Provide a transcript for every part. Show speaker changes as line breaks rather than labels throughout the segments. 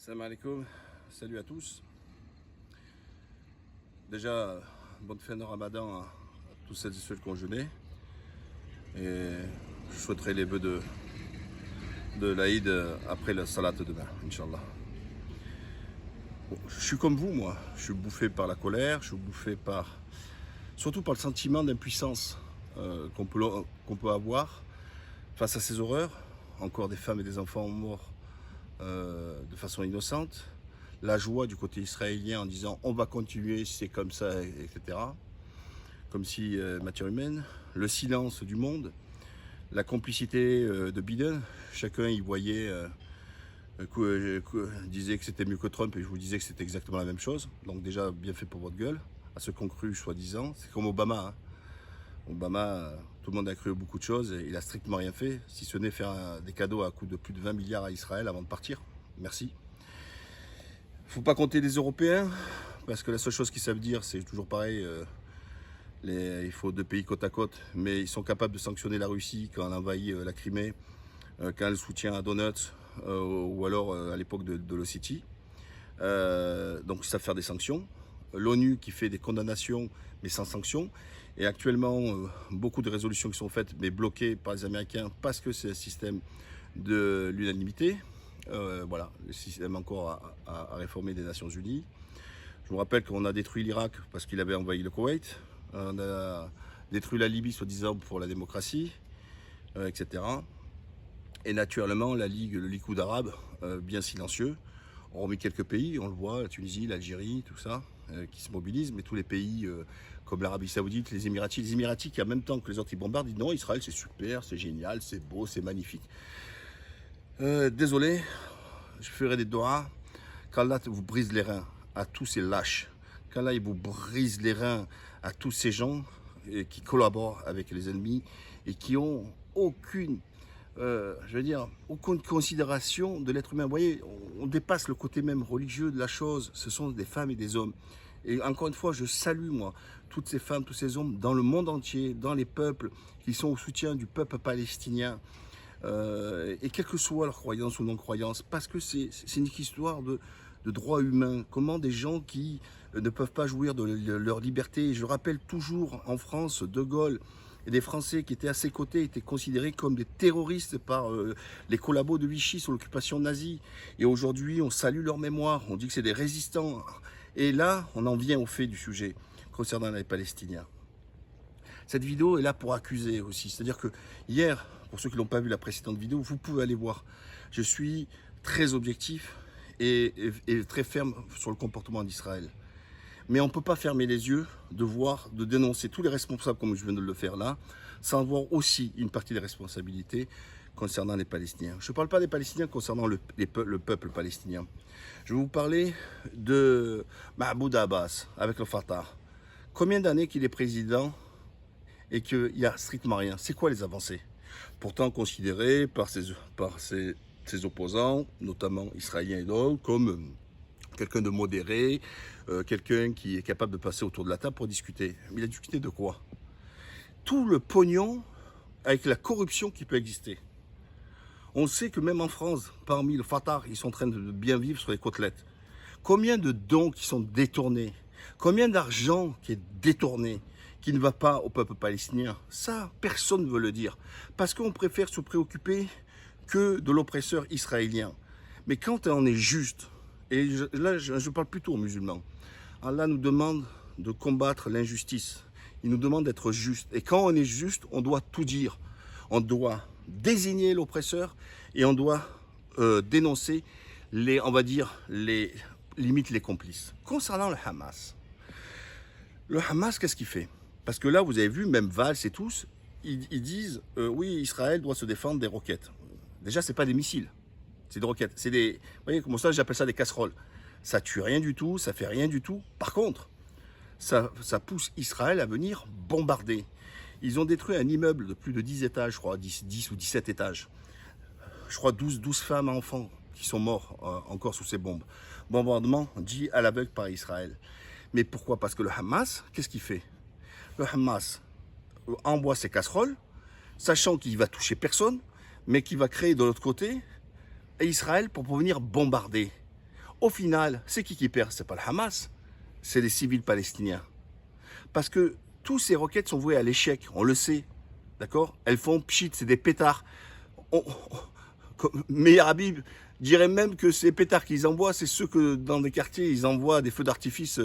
Salam alaikum, salut à tous. Déjà, bonne fin de Ramadan à tous celles et ceux qui ont jeûné. Et je souhaiterai les vœux de l'Aïd après la salat demain, Inch'Allah. Bon, je suis comme vous, moi. Je suis bouffé par la colère, je suis bouffé surtout par le sentiment d'impuissance qu'on peut avoir face à ces horreurs. Encore des femmes et des enfants morts de façon innocente, la joie du côté israélien en disant on va continuer, c'est comme ça, etc. Comme si matière humaine, le silence du monde, la complicité de Biden, chacun y voyait, disait que c'était mieux que Trump et je vous disais que c'était exactement la même chose. Donc déjà bien fait pour votre gueule, à ceux qui ont cru soi-disant, c'est comme Obama. Hein. Obama, tout le monde a cru beaucoup de choses et il a strictement rien fait, si ce n'est faire des cadeaux à coût de plus de 20 milliards à Israël avant de partir. Merci. Faut pas compter les Européens, parce que la seule chose qu'ils savent dire, c'est toujours pareil, il faut deux pays côte à côte, mais ils sont capables de sanctionner la Russie quand elle envahit la Crimée, quand elle soutient à Donetsk, ou alors à l'époque de l'Ossétie. Donc ils savent faire des sanctions. L'ONU qui fait des condamnations, mais sans sanctions. Et actuellement, beaucoup de résolutions qui sont faites, mais bloquées par les Américains, parce que c'est un système de l'unanimité. Voilà, le système encore à réformer des Nations Unies. Je vous rappelle qu'on a détruit l'Irak parce qu'il avait envahi le Koweït. On a détruit la Libye, soi-disant, pour la démocratie, etc. Et naturellement, la Ligue, le Likoud arabe, bien silencieux, ont remis quelques pays, on le voit, la Tunisie, l'Algérie, tout ça, qui se mobilisent, mais tous les pays comme l'Arabie Saoudite, les Émiratis qui en même temps que les autres ils bombardent, disent non, Israël c'est super, c'est génial, c'est beau, c'est magnifique. Désolé, je ferai des doigts. Qu'Allah vous brise les reins à tous ces lâches. Qu'Allah vous brise les reins à tous ces gens qui collaborent avec les ennemis et qui ont aucune aucune considération de l'être humain. Vous voyez, on dépasse le côté même religieux de la chose. Ce sont des femmes et des hommes. Et encore une fois, je salue, moi, toutes ces femmes, tous ces hommes, dans le monde entier, dans les peuples, qui sont au soutien du peuple palestinien. Et quelle que soit leur croyance ou non-croyance, parce que c'est une histoire de droits humains. Comment des gens qui ne peuvent pas jouir de leur liberté. Je rappelle toujours, en France, De Gaulle, et des Français qui étaient à ses côtés étaient considérés comme des terroristes par les collabos de Vichy sur l'occupation nazie. Et aujourd'hui, on salue leur mémoire, on dit que c'est des résistants. Et là, on en vient au fait du sujet concernant les Palestiniens. Cette vidéo est là pour accuser aussi. C'est-à-dire que hier, pour ceux qui n'ont pas vu la précédente vidéo, vous pouvez aller voir. Je suis très objectif et très ferme sur le comportement d'Israël. Mais on ne peut pas fermer les yeux de dénoncer tous les responsables comme je viens de le faire là, sans voir aussi une partie des responsabilités concernant les Palestiniens. Je ne parle pas des Palestiniens concernant le peuple palestinien. Je vais vous parler de Mahmoud Abbas avec le Fatah. Combien d'années qu'il est président et qu'il n'y a strictement rien? C'est quoi les avancées? Pourtant considéré par ses opposants, notamment israéliens et d'autres, comme quelqu'un de modéré, quelqu'un qui est capable de passer autour de la table pour discuter. Mais il a discuté de quoi? Tout le pognon avec la corruption qui peut exister. On sait que même en France, parmi le Fatah, ils sont en train de bien vivre sur les côtelettes. Combien de dons qui sont détournés? Combien d'argent qui est détourné, qui ne va pas au peuple palestinien? Ça, personne ne veut le dire. Parce qu'on préfère se préoccuper que de l'oppresseur israélien. Mais quand on est juste, et là je parle plutôt aux musulmans, Allah nous demande de combattre l'injustice. Il nous demande d'être juste. Et quand on est juste, on doit tout dire. On doit désigner l'oppresseur et on doit dénoncer on va dire, limite les complices. Concernant le Hamas, qu'est-ce qu'il fait? Parce que là, vous avez vu, même Valls et tous, ils disent oui, Israël doit se défendre des roquettes. Déjà, ce n'est pas des missiles, c'est des roquettes. C'est des, vous voyez, comme ça, j'appelle ça des casseroles. Ça tue rien du tout, ça fait rien du tout. Par contre, ça pousse Israël à venir bombarder. Ils ont détruit un immeuble de plus de 10 étages, je crois, 10 ou 17 étages. Je crois 12 femmes et enfants qui sont morts encore sous ces bombes. Bombardement dit à l'aveugle par Israël. Mais pourquoi? Parce que le Hamas, qu'est-ce qu'il fait? Le Hamas envoie ses casseroles, sachant qu'il va toucher personne, mais qu'il va créer de l'autre côté Israël pour venir bombarder. Au final, c'est qui perd? C'est pas le Hamas, c'est les civils palestiniens. Parce que tous ces roquettes sont vouées à l'échec, on le sait, d'accord? Elles font pchit, c'est des pétards. Meir Habib dirait même que ces pétards qu'ils envoient, c'est ceux que dans des quartiers, ils envoient des feux d'artifice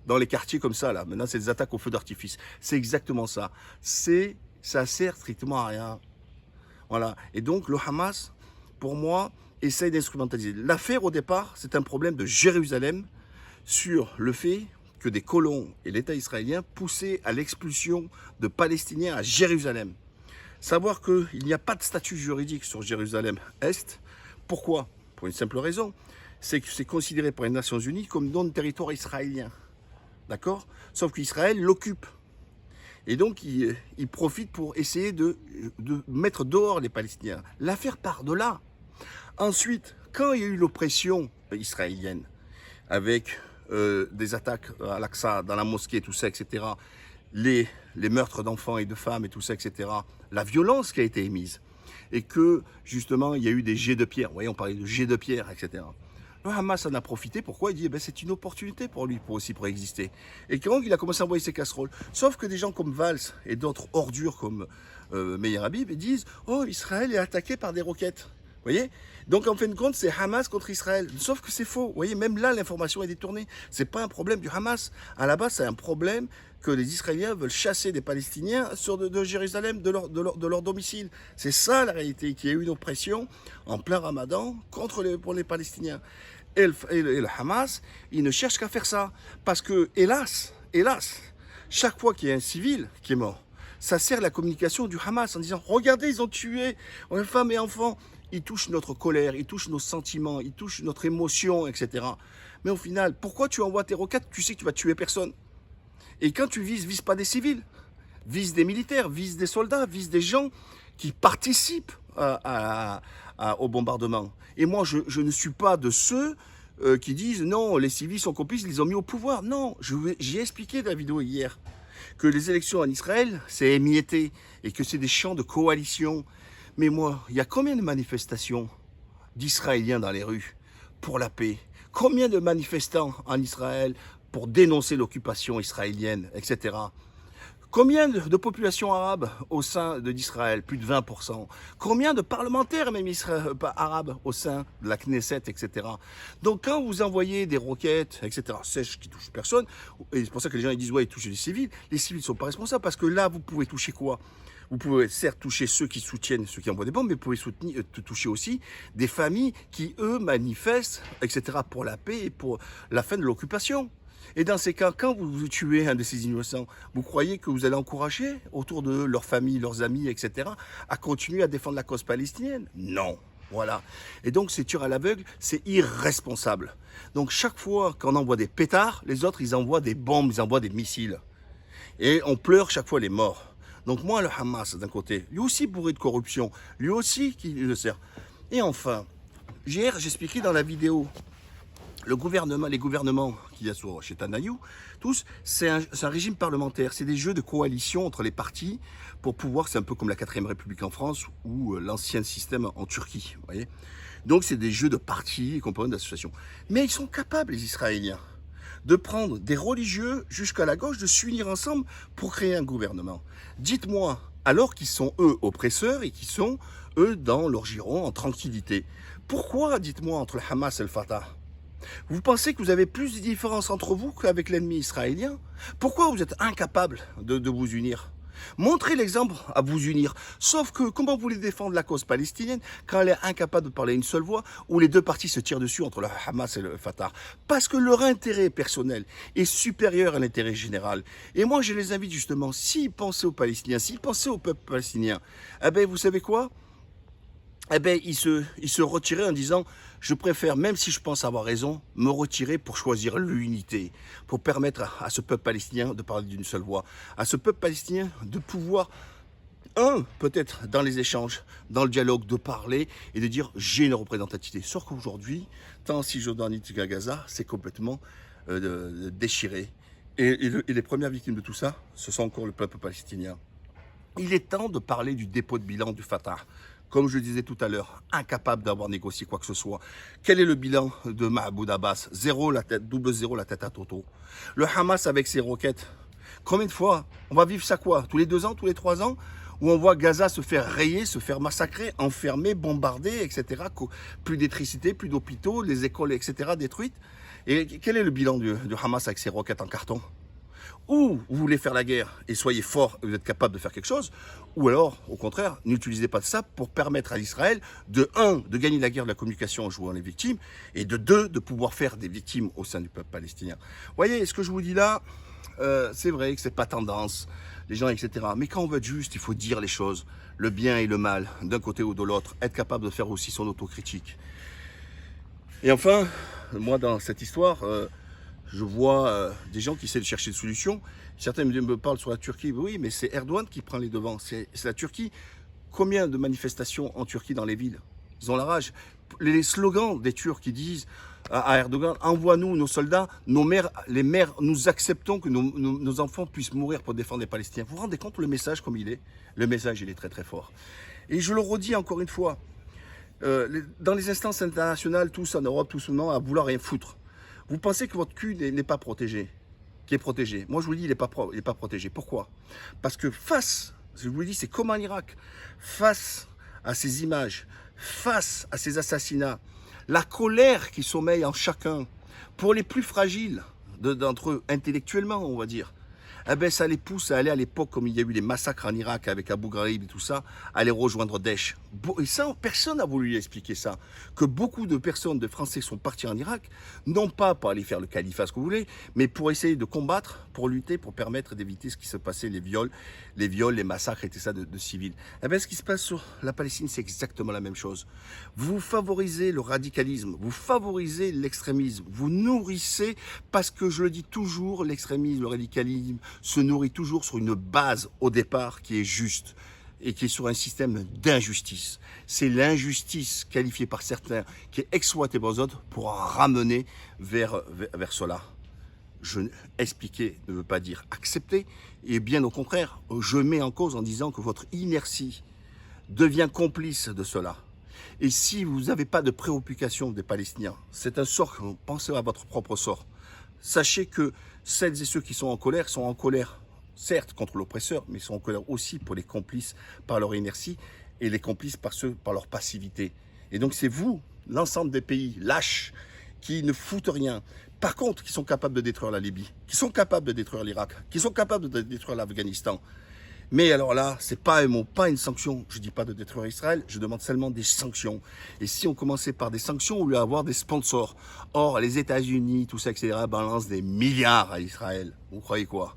dans les quartiers comme ça, là. Maintenant, c'est des attaques aux feux d'artifice. C'est exactement ça. Ça sert strictement à rien. Voilà. Et donc, le Hamas, pour moi, essaye d'instrumentaliser. L'affaire, au départ, c'est un problème de Jérusalem sur le fait que des colons et l'État israélien poussaient à l'expulsion de Palestiniens à Jérusalem. Savoir qu'il n'y a pas de statut juridique sur Jérusalem-Est. Pourquoi? Pour une simple raison. C'est que c'est considéré par les Nations Unies comme non territoire israélien. D'accord? Sauf qu'Israël l'occupe. Et donc, il profite pour essayer de mettre dehors les Palestiniens. L'affaire part de là. Ensuite, quand il y a eu l'oppression israélienne, avec des attaques à l'Aqsa, dans la mosquée, tout ça, etc., les meurtres d'enfants et de femmes et tout ça, etc., la violence qui a été émise, et que, justement, il y a eu des jets de pierre, vous voyez, on parlait de jets de pierre, etc., le Hamas en a profité. Pourquoi? Il dit, c'est une opportunité pour lui, pour exister. Et donc, il a commencé à envoyer ses casseroles. Sauf que des gens comme Valls et d'autres ordures comme Meir Habib disent, oh, Israël est attaqué par des roquettes. Vous voyez? Donc, en fin de compte, c'est Hamas contre Israël. Sauf que c'est faux. Vous voyez, même là, l'information est détournée. C'est pas un problème du Hamas. À la base, c'est un problème que les Israéliens veulent chasser des Palestiniens de Jérusalem, de leur domicile. C'est ça, la réalité, qu'il y a eu une oppression en plein Ramadan pour les Palestiniens. Et le Hamas, il ne cherche qu'à faire ça. Parce que, hélas, chaque fois qu'il y a un civil qui est mort, ça sert la communication du Hamas en disant, regardez, ils ont tué femmes et enfants. Ils touchent notre colère, ils touchent nos sentiments, ils touchent notre émotion, etc. Mais au final, pourquoi tu envoies tes roquettes? Tu sais que tu vas tuer personne. Et quand tu vise pas des civils, vise des militaires, vise des soldats, vise des gens qui participent au bombardement. Et moi, je ne suis pas de ceux qui disent non, les civils sont complices, ils les ont mis au pouvoir. Non, j'ai expliqué dans la vidéo hier que les élections en Israël, c'est émietté et que c'est des champs de coalition. Mais moi, il y a combien de manifestations d'Israéliens dans les rues pour la paix? Combien de manifestants en Israël pour dénoncer l'occupation israélienne, etc. Combien de populations arabes au sein d'Israël? Plus de 20%. Combien de parlementaires même arabes au sein de la Knesset, etc. Donc quand vous envoyez des roquettes, etc., sèches qui touchent personne, et c'est pour ça que les gens ils disent ouais, ils touchent les civils ne sont pas responsables, parce que là, vous pouvez toucher quoi? Vous pouvez certes toucher ceux qui soutiennent, ceux qui envoient des bombes, mais vous pouvez toucher aussi des familles qui, eux, manifestent, etc., pour la paix et pour la fin de l'occupation. Et dans ces cas, quand vous tuez un de ces innocents, vous croyez que vous allez encourager autour de leur famille, leurs amis, etc., à continuer à défendre la cause palestinienne? Non. Voilà. Et donc, c'est tir à l'aveugle, c'est irresponsable. Donc, chaque fois qu'on envoie des pétards, les autres, ils envoient des bombes, ils envoient des missiles. Et on pleure chaque fois les morts. Donc moi, le Hamas, d'un côté, lui aussi bourré de corruption, lui aussi qui le sert. Et enfin, hier, j'expliquais dans la vidéo, les gouvernements qu'il y a chez Netanyahou, tous, c'est un régime parlementaire. C'est des jeux de coalition entre les partis pour pouvoir, c'est un peu comme la 4ème République en France ou l'ancien système en Turquie. Vous voyez. Donc c'est des jeux de partis et composants d'associations. Mais ils sont capables, les Israéliens, de prendre des religieux jusqu'à la gauche, de s'unir ensemble pour créer un gouvernement. Dites-moi, alors qu'ils sont eux oppresseurs et qu'ils sont eux dans leur giron en tranquillité, pourquoi, dites-moi, entre le Hamas et le Fatah, vous pensez que vous avez plus de différences entre vous qu'avec l'ennemi israélien? Pourquoi vous êtes incapables de vous unir? Montrez l'exemple à vous unir. Sauf que comment vous voulez défendre la cause palestinienne quand elle est incapable de parler une seule voix, où les deux parties se tirent dessus entre le Hamas et le Fatah? Parce que leur intérêt personnel est supérieur à l'intérêt général. Et moi, je les invite justement, s'ils pensaient aux Palestiniens, s'ils pensaient au peuple palestinien, eh bien, vous savez quoi? Eh bien, ils se retiraient en disant « Je préfère, même si je pense avoir raison, me retirer pour choisir l'unité, pour permettre à ce peuple palestinien de parler d'une seule voix, à ce peuple palestinien de pouvoir, peut-être dans les échanges, dans le dialogue, de parler et de dire « J'ai une représentativité ». Sauf qu'aujourd'hui, tant en Cisjordanie qu'à Gaza, c'est complètement déchiré. Et les premières victimes de tout ça, ce sont encore le peuple palestinien. Il est temps de parler du dépôt de bilan du Fatah. comme je le disais tout à l'heure, incapable d'avoir négocié quoi que ce soit. Quel est le bilan de Mahmoud Abbas? 0 la tête, double 0 la tête à Toto. Le Hamas avec ses roquettes. Combien de fois? On va vivre ça quoi? Tous les 2 ans, tous les 3 ans? Où on voit Gaza se faire rayer, se faire massacrer, enfermer, bombarder, etc. Plus d'électricité, plus d'hôpitaux, les écoles, etc. détruites. Et quel est le bilan du Hamas avec ses roquettes en carton? Ou vous voulez faire la guerre et soyez fort et vous êtes capable de faire quelque chose, ou alors, au contraire, n'utilisez pas de ça pour permettre à Israël de de gagner la guerre de la communication en jouant les victimes, et de de pouvoir faire des victimes au sein du peuple palestinien. Vous voyez, ce que je vous dis là, c'est vrai que c'est pas tendance, les gens, etc. Mais quand on veut être juste, il faut dire les choses, le bien et le mal, d'un côté ou de l'autre, être capable de faire aussi son autocritique. Et enfin, moi dans cette histoire, je vois des gens qui essaient de chercher des solutions. Certains me parlent sur la Turquie. Oui, mais c'est Erdogan qui prend les devants. C'est la Turquie. Combien de manifestations en Turquie dans les villes? Ils ont la rage. Les slogans des Turcs qui disent à Erdogan, envoie-nous nos soldats, nos mères, les mères, nous acceptons que nos enfants puissent mourir pour défendre les Palestiniens. Vous vous rendez compte le message comme il est? Le message, il est très très fort. Et je le redis encore une fois, dans les instances internationales, tous en Europe, tous au monde, à vouloir rien foutre. Vous pensez que votre cul n'est pas protégé, qui est protégé. Moi, je vous le dis, il n'est pas protégé. Pourquoi? Parce que je vous le dis, c'est comme en Irak, face à ces images, face à ces assassinats, la colère qui sommeille en chacun, pour les plus fragiles d'entre eux, intellectuellement, on va dire, eh ben, ça les pousse à aller à l'époque, comme il y a eu les massacres en Irak avec Abu Ghraib et tout ça, à aller rejoindre Daesh. Et ça, personne n'a voulu lui expliquer ça. Que beaucoup de personnes, de Français sont partis en Irak, non pas pour aller faire le califat, ce que vous voulez, mais pour essayer de combattre, pour lutter, pour permettre d'éviter ce qui se passait, les viols, les massacres et tout ça de civils. Eh ben, ce qui se passe sur la Palestine, c'est exactement la même chose. Vous favorisez le radicalisme, vous favorisez l'extrémisme, vous nourrissez, parce que je le dis toujours, l'extrémisme, le radicalisme, se nourrit toujours sur une base au départ qui est juste et qui est sur un système d'injustice. C'est l'injustice qualifiée par certains qui est exploitée par les autres pour en ramener vers cela. Expliquer ne veut pas dire accepter, et bien au contraire, je mets en cause en disant que votre inertie devient complice de cela. Et si vous n'avez pas de préoccupation des Palestiniens, c'est un sort, pensez à votre propre sort. Sachez que celles et ceux qui sont en colère, certes contre l'oppresseur, mais sont en colère aussi pour les complices par leur inertie et les complices par leur passivité. Et donc c'est vous, l'ensemble des pays lâches, qui ne foutent rien, par contre qui sont capables de détruire la Libye, qui sont capables de détruire l'Irak, qui sont capables de détruire l'Afghanistan. Mais alors là, c'est pas un mot, pas une sanction. Je dis pas de détruire Israël, je demande seulement des sanctions. Et si on commençait par des sanctions, au lieu d'avoir des sponsors. Or, les États-Unis, tout ça, etc., balancent des milliards à Israël. Vous croyez quoi?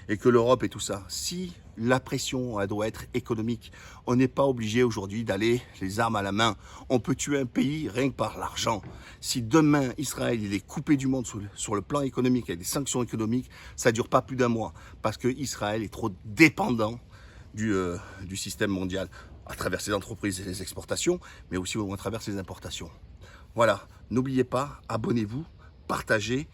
Et que l'Europe et tout ça. Si la pression, elle doit être économique, on n'est pas obligé aujourd'hui d'aller les armes à la main. On peut tuer un pays rien que par l'argent. Si demain, Israël il est coupé du monde sur le plan économique, avec des sanctions économiques, ça ne dure pas plus d'1 mois. Parce que Israël est trop dépendant du système mondial, à travers ses entreprises et les exportations, mais aussi à travers ses importations. Voilà, n'oubliez pas, abonnez-vous, partagez,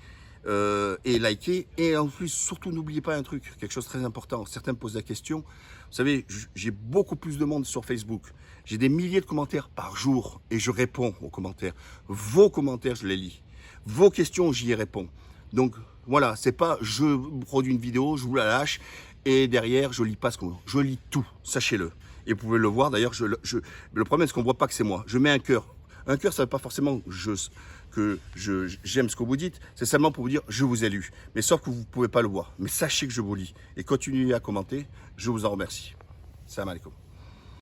et likez. Et en plus, surtout, n'oubliez pas un truc, quelque chose de très important. Certains me posent la question. Vous savez, j'ai beaucoup plus de monde sur Facebook. J'ai des milliers de commentaires par jour et je réponds aux commentaires. Vos commentaires, je les lis. Vos questions, j'y réponds. Donc, voilà, c'est pas je produis une vidéo, je vous la lâche et derrière, je lis pas ce qu'on... Je lis tout, sachez-le. Et vous pouvez le voir, d'ailleurs, le problème, c'est qu'on ne voit pas que c'est moi. Je mets un cœur. Un cœur, ça ne veut pas forcément que j'aime ce que vous dites, c'est seulement pour vous dire je vous ai lu. Mais sauf que vous ne pouvez pas le voir. Mais sachez que je vous lis. Et continuez à commenter, je vous en remercie. Salam alaikum.